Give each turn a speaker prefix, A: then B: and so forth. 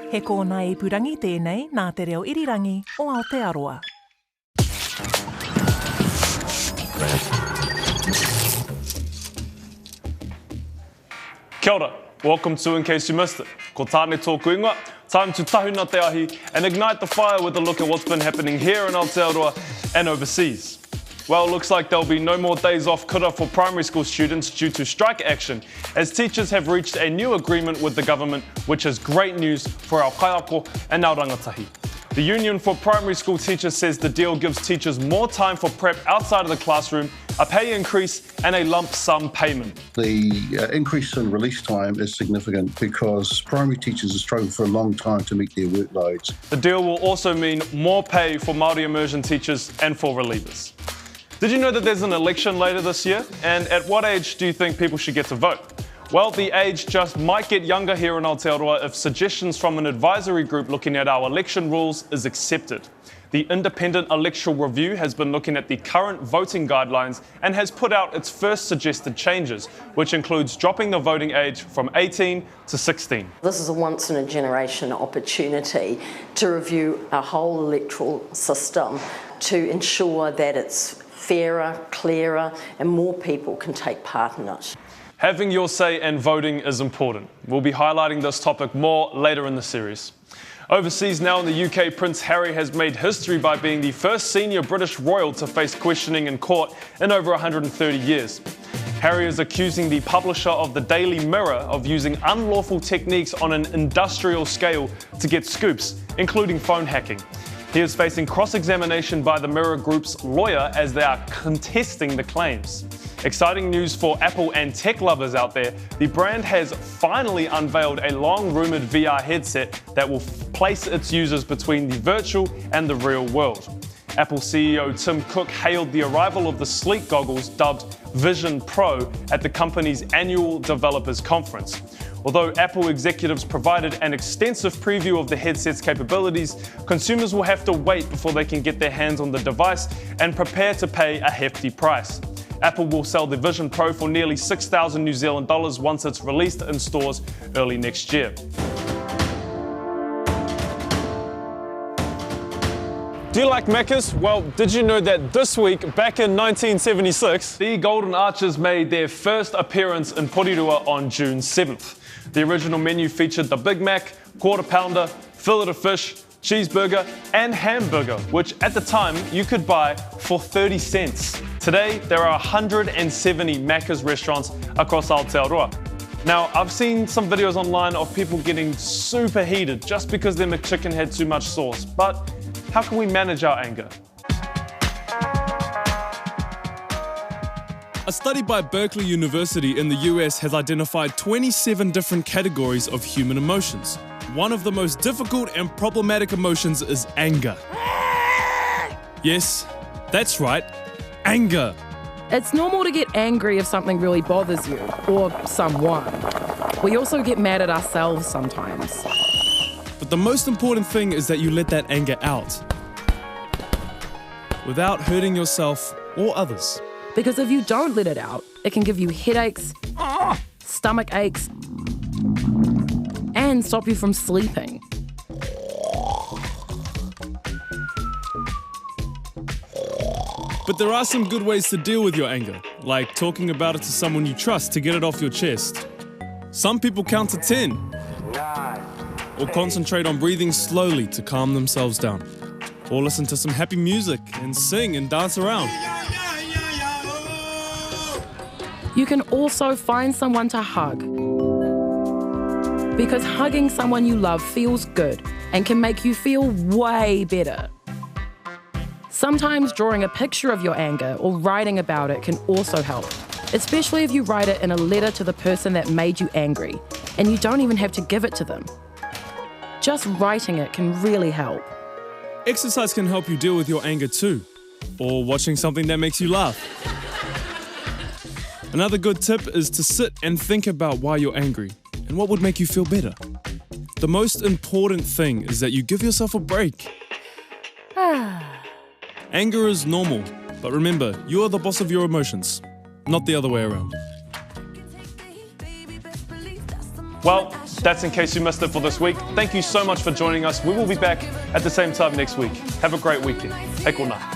A: He kōna I purangi tēnei nā te reo irirangi o Aotearoa.
B: Kia ora. Welcome to In Case You Missed It. Ko tāne tōku ingoa. Time to tahuna te ahi and ignite the fire with a look at what's been happening here in Aotearoa and overseas. Well, it looks like there'll be no more days off kura for primary school students due to strike action, as teachers have reached a new agreement with the government, which is great news for our kaiako and our rangatahi. The Union for Primary School Teachers says the deal gives teachers more time for prep outside of the classroom, a pay increase and a lump sum payment.
C: The increase in release time is significant because primary teachers have struggled for a long time to meet their workloads.
B: The deal will also mean more pay for Māori immersion teachers and for relievers. Did you know that there's an election later this year? And at what age do you think people should get to vote? Well, the age just might get younger here in Aotearoa if suggestions from an advisory group looking at our election rules is accepted. The Independent Electoral Review has been looking at the current voting guidelines and has put out its first suggested changes, which includes dropping the voting age from 18 to 16.
D: This is a once-in-a-generation opportunity to review our whole electoral system to ensure that it's fairer, clearer, and more people can take part in it.
B: Having your say and voting is important. We'll be highlighting this topic more later in the series. Overseas now in the UK, Prince Harry has made history by being the first senior British royal to face questioning in court in over 130 years. Harry is accusing the publisher of the Daily Mirror of using unlawful techniques on an industrial scale to get scoops, including phone hacking. He is facing cross-examination by the Mirror Group's lawyer as they are contesting the claims. Exciting news for Apple and tech lovers out there. The brand has finally unveiled a long-rumoured VR headset that will place its users between the virtual and the real world. Apple CEO Tim Cook hailed the arrival of the sleek goggles dubbed Vision Pro at the company's annual developers conference. Although Apple executives provided an extensive preview of the headset's capabilities, consumers will have to wait before they can get their hands on the device and prepare to pay a hefty price. Apple will sell the Vision Pro for nearly 6,000 New Zealand dollars once it's released in stores early next year. Do you like Macca's? Well, did you know that this week, back in 1976, the Golden Arches made their first appearance in Porirua on June 7th. The original menu featured the Big Mac, Quarter Pounder, Fillet of Fish, Cheeseburger and Hamburger, which at the time you could buy for 30 cents. Today, there are 170 Macca's restaurants across Aotearoa. Now, I've seen some videos online of people getting super heated just because their McChicken had too much sauce, but how can we manage our anger? A study by Berkeley University in the US has identified 27 different categories of human emotions. One of the most difficult and problematic emotions is anger. Yes, that's right, anger.
E: It's normal to get angry if something really bothers you, or someone. We also get mad at ourselves sometimes.
B: But the most important thing is that you let that anger out without hurting yourself or others.
E: Because if you don't let it out, it can give you headaches, stomach aches, and stop you from sleeping.
B: But there are some good ways to deal with your anger, like talking about it to someone you trust to get it off your chest. Some people count to 10, or concentrate on breathing slowly to calm themselves down, or listen to some happy music and sing and dance around.
E: You can also find someone to hug. Because hugging someone you love feels good and can make you feel way better. Sometimes drawing a picture of your anger or writing about it can also help, especially if you write it in a letter to the person that made you angry and you don't even have to give it to them. Just writing it can really help.
B: Exercise can help you deal with your anger too, or watching something that makes you laugh. Another good tip is to sit and think about why you're angry and what would make you feel better. The most important thing is that you give yourself a break. Anger is normal, but remember, you are the boss of your emotions, not the other way around. Well, That's in case you missed it for this week. Thank you so much for joining us. We will be back at the same time next week. Have a great weekend. He kona.